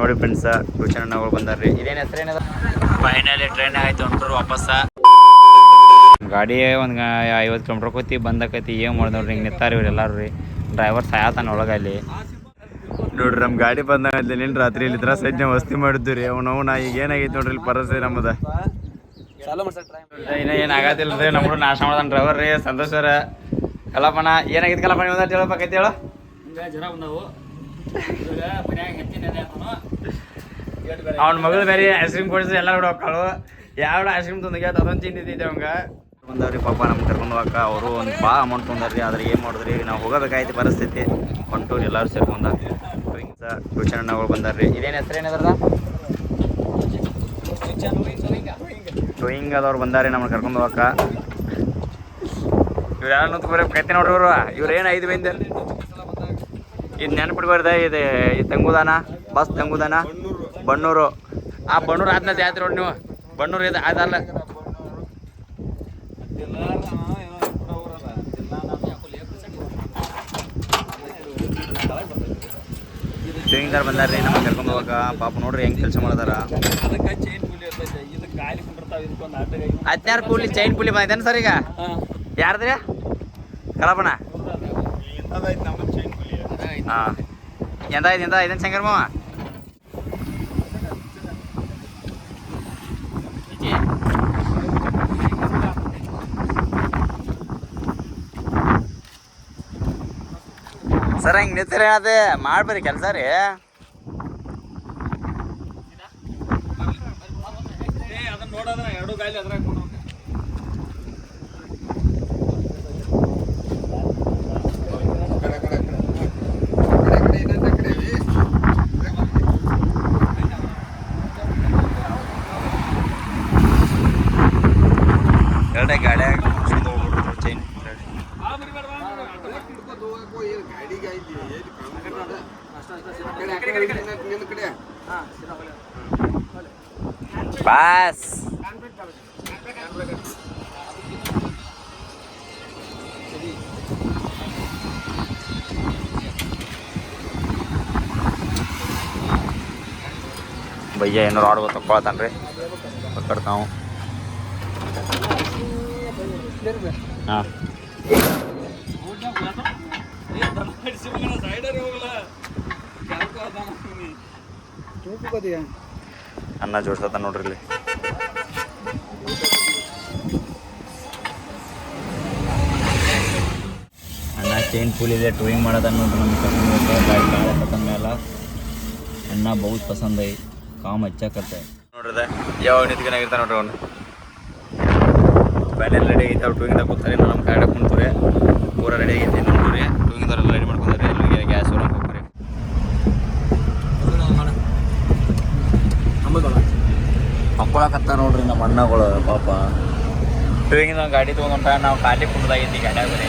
ನೋಡಿ friends tuition ಅಣ್ಣಗಳು ಬಂದಾರ್ರಿ. ಇದೇನು ಹೆಸರೇನದ finally train ಆಯ್ತು ಹೊಂಟ್ರು ವಾಪಸ್ಸ. ಗಾಡಿ ಒಂದು 50 ಕಿಲೋಮೀಟ್ರ್ ಕೂತಿ ಬಂದಕೈತಿ. ಏನು ಮಾಡಿದವ್ರಿ ಹಿಂಗೆ ನಿಂತಾರ ಇವ್ರು ಎಲ್ಲರೂ ರೀ. ಡ್ರೈವರ್ ಸಾಯತಾನ ಒಳಗಲ್ಲಿ ನೋಡ್ರಿ. ನಮ್ಮ ಗಾಡಿ ಬಂದಲ್ಲಿ ನಿನ್ನ ರಾತ್ರಿ ಇಲ್ಲಿದ್ರ ಸಜ್ಜೆ ವಸ್ತಿ ಮಾಡಿದ್ದು ರೀ. ನಾ ಈಗ ಏನಾಗೈತಿ ನೋಡ್ರಿ ಇಲ್ಲಿ ಪರಿಸ್ಥಿತಿ ನಮ್ಮದ. ಇನ್ನ ಏನು ಆಗತ್ತಿಲ್ಲ ರೀ. ನಮ್ಮರು ನಾಶ ಮಾಡ್ದಾನ ಡ್ರೈವರ್ ರೀ ಸಂತೋಷ್ ಸರ್. ಕಲ್ಲಪ್ಪನ ಏನಾಗಿತ್ತು ಕಲ್ಲಪ್ಪನ ಒಂದಷ್ಟು ಹೇಳ್ಬೇಕೈತಿ ಹೇಳು. ಅವ್ನ ಮಗಳು ಬೇರೆ ಐಸ್ ಕ್ರೀಮ್ ಕೊಡಿಸ್ರಿ ಎಲ್ಲ ಕೂಡ ಹೋಗ್ಕಾಳು. ಯಾವ ಐಸ್ ಕ್ರೀಮ್ ತಂದಾಗ ಅದೊಂದು ಚಿಂತಿದ್ದೆ ಅವಂಗ ಬಂದವ್ರಿ ಪಾಪ ನಮ್ಗೆ ಕರ್ಕೊಂಡು ಹೋಗಕ್ಕ. ಅವರು ಒಂದು ಭಾಳ ಅಮೌಂಟ್ ತೊಂದಾರ್ರಿ. ಆದ್ರೆ ಏನು ಮಾಡಿದ್ರಿ ನಾವು ಹೋಗಬೇಕಾಯ್ತು ಪರಿಸ್ಥಿತಿ. ಹೊಂಟೂರು ಎಲ್ಲರೂ ಸೇರ್ಕೊಂಡ ಟ್ಯೂಷನ್ ಅಣ್ಣಗಳು ಬಂದಾರ್ರಿ. ಇದೇನು ಹೆಸರೇನದ್ರದ ಟೂಯಿಂಗ್ ಅದವ್ರು ಬಂದಾರಿ ನಮ್ಮನ್ನ ಕರ್ಕೊಂಡು ಹೋಗಕ್ಕ. ಇವ್ರು ಯಾರು ಬರೀ ಕೈತಿ ನೋಡ್ರಿ. ಇವ್ರು ಏನು 5 ಬೈಂದ ಇದು ನೆನಪಿಟ್ಬಾರ್ದ. ಇದು ತಂಗುದಾನ ಬಸ್ ತಂಗುದಾನ ಬಣ್ಣೂರು. ಆ ಬಣ್ಣೂರು ಆದ್ಮೇಲೆ ಜಾತ್ರೆ ನೋಡಿ ನೀವು. ಬಣ್ಣೂರು ಇದು ಅದಲ್ಲ ಟ್ರೈನಿಂಗ್ದಾರ ಬಂದಾರ್ರಿ ನಮಗೆ ಕರ್ಕೊಂಡು ಹೋಗಕ್ಕ. ಪಾಪ ನೋಡ್ರಿ ಹೆಂಗೆ ಕೆಲಸ ಮಾಡದಾರ. 16 ಕೂಲಿ ಚೈನ್ ಕೂಲಿ ಬಂದೇನು ಸರ್ ಈಗ? ಯಾರ್ದ್ರಿ ಕಲಪಣ? ಹಾಂ ಎಂತ ಇದನ್ನು ಶಂಕರ್ ಮಾವ ಸರ್ ಹಿಂಗೆ ನಿಂತ್ರಿ ಅದೇ ಮಾಡ್ಬರಿ ಕೆಲಸ ರೀ. ಎರಡೇ ಗಾಡಿಯಾಗ ಚೈನ್ ಬಾಸ್ ಭಯ್ಯ ಏನೋ ರಾಡ್ ತಗೊಳತಾನ್ರಿ ಪಕ್ಕಡ್ತಾವು. ಹಾಂ ಅನ್ನ ಜೋಡ್ಸತ್ತ ನೋಡ್ರಿ ಇಲ್ಲಿ. ಅನ್ನ ಚೈನ್ ಫುಲ್ ಇದೆ. ಟೂಯಿಂಗ್ ಮಾಡೋದನ್ನ ನೋಡ್ರಿ ನಮ್ಗೆ ಗಾಡಿ ಕಾಲ ಪಸಂದ್ ಮೇಲೆ ಅನ್ನ ಬಹುತ್ ಪಸಂದ್ ಐ ಕಾಮ್ ಅಚ್ಚಾ ಕರ್ತ ನೋಡ್ರದ ಯಾವಾಗ ನಿಂತ್ಕೊಂಡಿರ್ತಾನೆ ನೋಡ್ರಿ. ಅವನು ಫೈನಲ್ ರೆಡಿ ಆಗೈತೆ. ಅವ್ರು ಟೂಯಿಂಗ್ದಾಗ ಕೂತಾರೆ. ನಮ್ಮ ಗಾಡಿ ಕುಂತವ್ರೆ ಪೂರ ರೆಡಿ ಆಗೈತಿ ನೋಡ್ರಿ. ಟೂಯಿಂಗ್ದವ್ರೆಲ್ಲ ರೆಡಿ ಮಾಡ್ಕೊಂಡ್ರೆ ಅಲ್ಲಿಗೆ ಗ್ಯಾಸ್ ಹೊರಗೆ ಹೋಗ್ರಿ. ಮಕ್ಕಳಕತ್ತ ನೋಡ್ರಿ ನಮ್ಮ ಅಣ್ಣಗಳು ಪಾಪ. ಟೂಯಿಂಗ್ ಗಾಡಿ ತೊಗೊಂಡ ನಾವು ಖಾಲಿ ಕುಂಡ್ದಾಗೈತಿ ಗಾಡಿಯಾಗ ಬರೀ.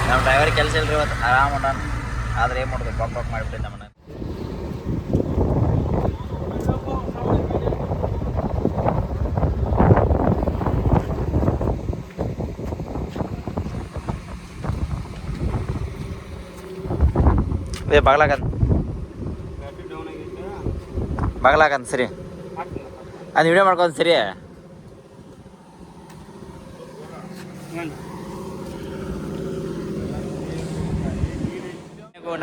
ನಮ್ಮ ಡ್ರೈವರ್ ಕೆಲಸ ಇಲ್ರಿ ಇವತ್ತು ಆರಾಮ್ ಹೊಂಟಾನ. ಆದ್ರೆ ಏನು ಮಾಡೋದು ಬಾಕ್ ಮಾಡಿಬಿಟ್ಟೆ ನಮ್ಮನ್ನ. ಬಾಗ್ಲಾಕಂತ ಸರಿ ಅದು ವಿಡಿಯೋ ಮಾಡ್ಕೊಂತ ಸರಿ.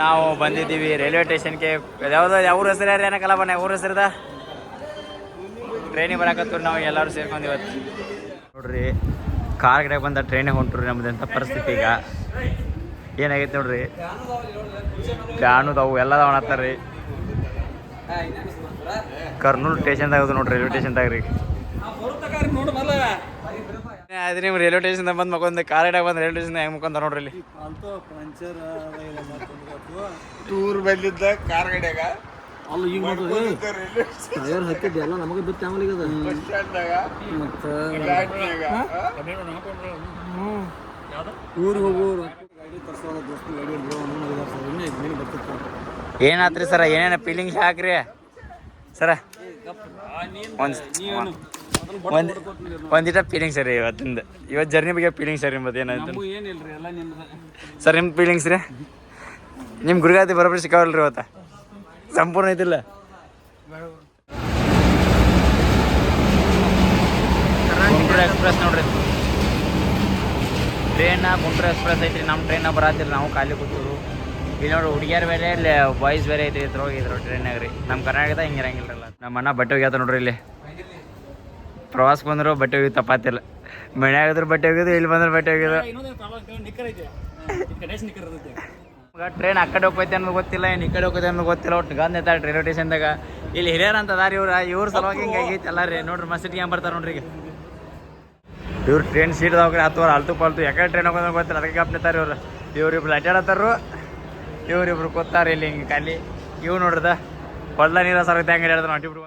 ನಾವು ಬಂದಿದ್ದೀವಿ ರೈಲ್ವೆ ಸ್ಟೇಷನ್ಗೆ. ಯಾವುದೋ ಅವ್ರ ಹೆಸರು ಯಾರು ಏನಕ್ಕಲ್ಲ ಬನ್ನಿ ಊರ ಹೆಸರದ ಟ್ರೈನಿಗೆ ಬರಕತ್ತವ್ರು. ನಾವು ಎಲ್ಲರೂ ಸೇರ್ಕೊಂಡು ಇವತ್ತು ನೋಡ್ರಿ ಕಾರ್ ಕಡೆ ಬಂದ ಟ್ರೈನಿಗೆ ಹೊಂಟ್ರಿ. ನಮ್ದು ಎಂಥ ಪರಿಸ್ಥಿತಿ ಈಗ ಏನಾಗೈತೆ ನೋಡ್ರಿ. ಫ್ಯಾನುದವು ಎಲ್ಲ ಅವನತ್ತಾರ ರೀ. ಕರ್ನೂಲ್ ಸ್ಟೇಷನ್ದಾಗ ನೋಡ್ರಿ ರೈಲ್ವೆ ಸ್ಟೇಷನ್ದಾಗ ರೀ. ಅದು ನೀವು ರೈಲ್ವೆ ಸ್ಟೇಷನ್ದಾಗ ಬಂದು ಮಕ್ಕೊಂದು ಕಾರಿಡಾಗ ಬಂದು ರೈಲ್ವೆ ಸ್ಟೇಷನ್ ಹೆಂಗೆ ಮುಖಂತ ನೋಡ್ರಿ ಇಲ್ಲಿ. ಟೂರ್ ಬಂದಿದ್ದ ಕಾರ್ ಗಡಿಯಾಗ ಅಲ್ಲ ಈಗ ಟೈರ್ ಹಾಕಿದ್ದೆಲ್ಲ ನಮಗೆ ಬಿತ್ತು ಆಮೇಲೆ ಮತ್ತು ಊರಿಗೆ ಹೋಗೋರು ಗಾಡಿ ತರ್ಸೋದು ದೋಸ್ತು ಗಾಡಿ ಬರ್ತಿತ್ತು. ಏನಾತ್ರಿ ಸರ ಏನೇನು ಫೀಲಿಂಗ್ಸ್ ಹಾಕ್ರಿ ಸರ? ಒಂದಿಟ ಫೀಲಿಂಗ್ಸ್ ರೀ ಇವತ್ತು ಜರ್ನಿ ಬಗ್ಗೆ ಫೀಲಿಂಗ್ಸ್ ರೀ. ಮತ್ತೆ ಏನಾಯ್ತು ಸರ್ ನಿಮ್ಮ ಫೀಲಿಂಗ್ಸ್ ರೀ? ನಿಮ್ಮ ಗುರುಗಾತಿ ಬರೋಬ್ಬರಿ ಸಿಕ್ಕಾವಲ್ರಿ ಇವತ್ತು ಸಂಪೂರ್ಣ ಐತಿಲ್ಲ? ಗುಂಟೂರು ಎಕ್ಸ್ಪ್ರೆಸ್ ನೋಡ್ರಿ, ಟ್ರೈನ ಗುಂಟೂರು ಎಕ್ಸ್ಪ್ರೆಸ್ ಐತ್ರಿ. ನಮ್ಮ ಟ್ರೈನ ಬರತ್ತಿಲ್ಲ, ನಾವು ಖಾಲಿ ಕೂತರು. ಇಲ್ಲಿ ನೋಡ್ರಿ ಹುಡುಗಿಯರು ಬೇರೆ, ಇಲ್ಲಿ ಬಾಯ್ಸ್ ಬೇರೆ ಐತ್ರಿ. ಇದ್ರ ಹೋಗಿದ್ರು ಟ್ರೈನಾಗ ರೀ. ನಮ್ಮ ಕರ್ನಾಟಕದಾಗ ಹಿಂಗೆ ಇರಂಗಿಲ್ಲರಲ್ಲ. ನಮ್ಮ ಅಣ್ಣ ಬಟ್ಟೆ ಒಗ್ಯಾತ ನೋಡ್ರಿ. ಇಲ್ಲಿ ಪ್ರವಾಸಕ್ಕೆ ಬಂದರು ಬಟ್ಟೆ ಒಗಿ ತಪ್ಪಾತಿಲ್ಲ. ಮನ್ಯಾಗಿದ್ರು ಬಟ್ಟೆ ಒಗಿದು, ಇಲ್ಲಿ ಬಂದ್ರೆ ಬಟ್ಟೆ ಒಗಿದು. ಟ್ರೈನ್ ಆ ಕಡೆ ಹೋಗ್ತೈತೆ ಅನ್ನೋದು ಗೊತ್ತಿಲ್ಲ, ಏನು ಈ ಕಡೆ ಹೋಗ್ತೈತೆ ಅನ್ನೋದು ಗೊತ್ತಿಲ್ಲ. ಒಟ್ಟು ಗಂಧ ಐತಾರೆ ರೈಲ್ವೆ ಸ್ಟೇಷನ್ದಾಗ. ಇಲ್ಲಿ ಹಿರಿಯರ್ ಅಂತ ಅದಾರ ಇವ್ರ ಸಲುವಾಗಿ ಹಿಂಗೆ ಆಗೈತೆ ಎಲ್ಲ ರೀ. ನೋಡ್ರಿ ಮಸ್ತಿಗೆ ಏನು ಬರ್ತಾರೆ ನೋಡ್ರಿ. ಈಗ ಇವ್ರು ಟ್ರೈನ್ ಸೀಟ್ದಾಗ ಹತ್ತುವರೆ ಅಲ್ತು ಪಾಲ್ತು ಯಾಕಡೆ ಟ್ರೈನ್ ಹೋಗೋದು ಗೊತ್ತಿಲ್ಲ, ಅದಕ್ಕೆ ಗಪ್ನಿತಾರೆ ಇವ್ರು. ಇವ್ರಿಬ್ರು ಅಡ್ಡಾಡತ್ತಾರು, ಇವ್ರಿಬ್ರು ಕೂತಾರೆ ಇಲ್ಲಿ ಹಿಂಗೆ ಖಾಲಿ. ಇವ್ ನೋಡ್ರದ ಹೊಳ್ದ ನೀರ ಸರ್ ಹೆಂಗೆ ಹೇಳ್ತಾರೆ ಅಡ್ಡಿಬ್ರು.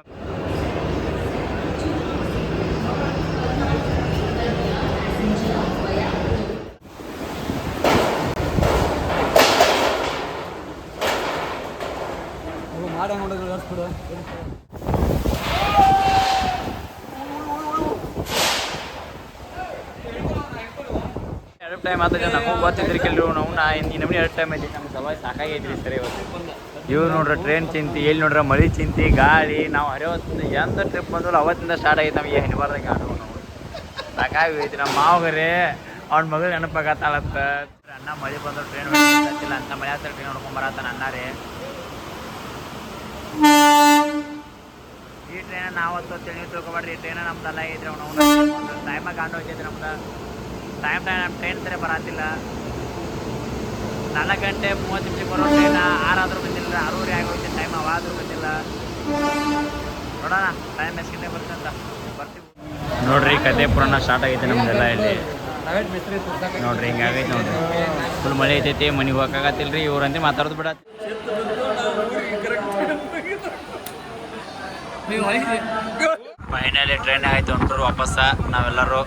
ಮಾಡಿ ನೋಡಿದ್ರೆ ಎರಡು ಟೈಮ್ ಆಗ್ತದೆ. ನಮಗೂ ಗೊತ್ತಿದ್ರಿ ಕೆಲವು ನಾವು ನಮ್ಗೆ ಎರಡು ಟೈಮ್ ಐತಿ. ನಮ್ಗೆ ಸವಾಯಿ ಸಾಕಾಗೈತ್ರಿ ಸರಿ ಇವತ್ತು. ಇವ್ರು ನೋಡ್ರಿ ಟ್ರೈನ್ ಚಿಂತಿ, ಎಲ್ಲಿ ನೋಡ್ರಿ ಮಳೆ ಚಿಂತಿ, ಗಾಳಿ. ನಾವು ಹರಿವತ್ತು ಎಂತ ಟ್ರಿಪ್ ಬಂದ್ರು ಅವತ್ತಿಂದ ಸ್ಟಾರ್ಟ್ ಆಗೈತೆ ನಮಗೆ ಹೆಣ್ಬಾರ್ದಂಗೆ ಆಡೋ ನಾವು. ಸಾಕಾಗೈತಿ. ನಮ್ಮ ಮಾವಗರೇ ಅವ್ನ ಮಗಳು ನೆನಪಾಗತ್ತಾಳತ್ತ. ಅಣ್ಣ ಮಳೆ ಬಂದ್ರು ಟ್ರೈನ್ ಹೊಡಿಲ್ಲ ಅಂತ ಮಳೆ ಆಗ್ತಾರೆ ಟ್ರೈನ್ ನೋಡ್ಕೊಂಬರತ್ತಾನ ಅಣ್ಣ ರೀ. ಈ ಟ್ರೈನ ನಾವತ್ತು ನೀವು ತಿಳ್ಕೊಬಾರ್ರಿ. ಈ ಟ್ರೈನ ನಮ್ದೆಲ್ಲ ಆಗೈತ್ರಿ. ಅವ್ನು ಟೈಮಾಗ ಗಾಂಡು ಹೋಗ್ತೈತಿ ನಮ್ದು. ಟೈಮ್ ನಮ್ಮ ಟ್ರೈನ್ ಸರಿ ಬರತ್ತಿಲ್ಲ. 4 ಗಂಟೆ 30 ನಿಮಿಷಕ್ಕೆ ಬರೋ ಟ್ರೈನ 6 ಆದರೂ ಬಂದಿಲ್ಲ, 6:30 ಆಗೋಯ್ತು ಟೈಮ್, ಅವಾದರೂ ಬಂದಿಲ್ಲ. ನೋಡೋಣ ಟೈಮ್ ಎಷ್ಟಿಂದ ಬರುತ್ತೆ ಅಂತ ಬರ್ತೀವಿ. ನೋಡ್ರಿ ಕತೆ ಪುರಾಣ ಸ್ಟಾರ್ಟ್ ಆಗೈತೆ ನಮ್ದೆಲ್ಲ ಇಲ್ಲಿ. ನೋಡ್ರಿ ಹಿಂಗಾಗೈತೆ ನೋಡ್ರಿ. ಫುಲ್ ಮಳೆ ಐತೈತಿ, ಮನೆಗೆ ಹೋಗಕ್ಕಾಗತ್ತಿಲ್ರಿ. ಇವ್ರಂತೆ ಮಾತಾಡೋದು ಬಿಡ. ಫೈನಲಿ ಟ್ರೈನ್ ಆಯ್ತು ಹೊಂಟ್ರು ವಾಪಸ್ಸ ನಾವೆಲ್ಲರೂ.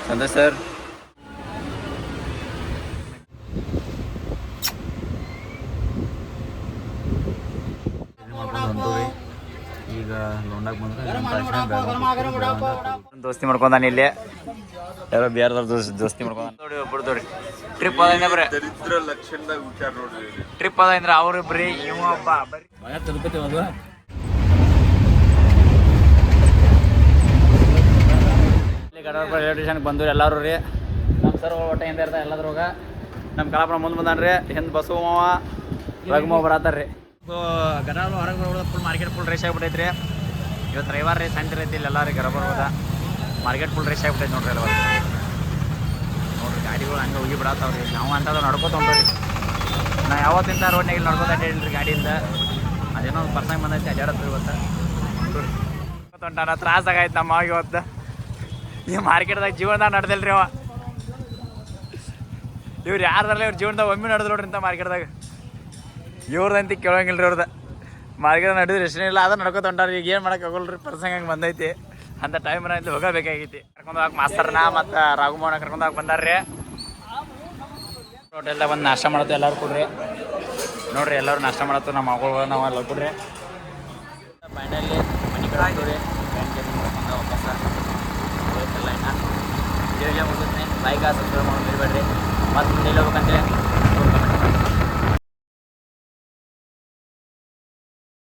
ಸಂತೋಷ್ ಸರ್ ಈಗ ಲೋಂಡಾಗ ಬಂದ್ರೆ ದೋಸ್ತಿ ಮಾಡ್ಕೊಂಡಾನ ಇಲ್ಲಿ. ಯಾರೋ ಬೇರೆದವ್ರ ದೋಸ್ತಿ ಮಾಡ್ಕೊಂಡ ನೋಡಿ. ಒಬ್ಬರು ನೋಡಿ ಟ್ರಿಪ್ ಅದ ಬರೀ ಟ್ರಿಪ್ ಅದ ಅಂದ್ರೆ ಅವ್ರಿಬ್ರಿ ಇವ ಒಬ್ಬ ಬರೀ ತಿರುಪತಿ ಒಂದು ಗಡವರ ರೈಲ್ವೆ ಸ್ಟೇಷನ್ಗೆ ಬಂದವ್ರು ಎಲ್ಲರೂ ರೀ. ನಮ್ಮ ಸರ್ ಒಟ್ಟ ಹಿಂದೆ ಇರ್ತಾರೆ ಎಲ್ಲದ್ರಾಗ. ನಮ್ಮ ಕಲಾಪುರ ಮುಂದೆ ಬಂದಾನ್ರಿ. ಹಿಂದೆ ಬಸ್ಸು ಮಾವ ರಘುಮಾವ ಬರತ್ತಾರ ರೀ. ಗಡವರ ಹೊರಗೆ ಬರೋದು ಫುಲ್ ಮಾರ್ಕೆಟ್ ಫುಲ್ ರೇಷ್ ಆಗಿಬಿಟ್ಟೈತೆ ರೀ. ಇವತ್ತು ರವಿವಾರ ರೀ, ಸಂಜೆ ಐತಿ ಇಲ್ಲ ರೀ. ಗಡಬರ ಹೋದ ಮಾರ್ಕೆಟ್ ಫುಲ್ ರೇಷ್ ಆಗಿಬಿಟ್ಟೈತೆ ನೋಡ್ರಿ ಎಲ್ಲ. ನೋಡ್ರಿ ಗಾಡಿಗಳು ಹಂಗೆ ಹೋಗಿ ಬಿಡತ್ತಾವ್ರಿ. ನಾವು ಅಂತಂದ್ರೆ ನಡ್ಕೋತ ಹೊಂಟ್ರಿ. ನಾವು ಯಾವತ್ತಿಂದ ರೋಡ್ನಾಗ ನಡ್ಕೋತ ಅಡ್ಡಾಡಿಲ್ರಿ ಗಾಡಿಯಿಂದ. ಅದೇನೋ ಒಂದು ಪರ್ಸಂಗ್ ಬಂದೈತಿ ಅಡ್ಡಾಡತ್ರಿ ಇವತ್ತು. ಹೊಂಟಾನ ತ್ರಾಸಾಗೈತೆ ನಮ್ಮ ಅವಾಗ ಇವತ್ತು. ಈ ಮಾರ್ಕೆಟ್ದಾಗ ಜೀವನದಾಗ ನಡೆದಿಲ್ರಿ ಅವ. ಇವ್ರು ಯಾರ್ದಾರಲ್ಲ ಇವ್ರ ಜೀವನದಾಗ ಒಮ್ಮೆ ನಡೆದ್ರು ನೋಡ್ರಿ ಇಂಥ ಮಾರ್ಕೆಟ್ದಾಗ. ಇವ್ರದಂತ ಕೇಳೋಂಗಿಲ್ಲ ರೀ. ಅವ್ರದ್ದು ಮಾರ್ಕೆಟ್ ನಡೆದ್ರೆ ಎಷ್ಟೇ ಇಲ್ಲ ಅದ ನಡ್ಕೊತ ಹೊಂಟಾರ. ಈಗ ಏನು ಮಾಡಕ್ಕೆ ಆಗೋಲ್ರಿ, ಪರ್ಸಂಗ್ ಹಂಗೆ ಬಂದೈತಿ. ಅಂತ ಟೈಮ್ನ ಇಲ್ಲಿ ಹೋಗಬೇಕಾಗೈತಿ. ಕರ್ಕೊಂಡು ಹೋಗಕ್ಕೆ ಮಾಸ್ತರ್ನ ಮತ್ತು ರಾಘುಮೋಹನ ಕರ್ಕೊಂಡು ಹೋಗಕ್ಕೆ ಬಂದಾರ್ರಿ. ಹೋಟೆಲ್ದಾಗ ಬಂದು ನಾಷ್ಟ ಮಾಡತ್ತು ಎಲ್ಲರೂ ಕೊಡ್ರಿ. ನೋಡ್ರಿ ಎಲ್ಲರೂ ನಾಷ್ಟ ಮಾಡತ್ತು. ನಮ್ಮ ಮಗಳು ನಾವು ಎಲ್ಲ ಕೊಡ್ರಿ. ಫೈನಲಿ ಮನೆ ಕಡೆ ಹೋಗ್ತೀವಿ ರೀ. ಟ್ರೈನ್ ಜರ್ನಿ ಮಾಡ್ಕೊಂಡು ವಾಪಸ್ ಹೋಗ್ತಿಲ್ಲ ಇನ್ನು. ವಿಡಿಯೋ ಮುಗಿದ್ರೆ ಲೈಕ್ ಸಬ್ಸ್ಕ್ರೈಬ್ ಮಾಡೋದು ಮರಿಬೇಡ್ರಿ. ಮತ್ತು ಮುಂದೆ ಹೋಗ್ಬೇಕಂತೇಳಿ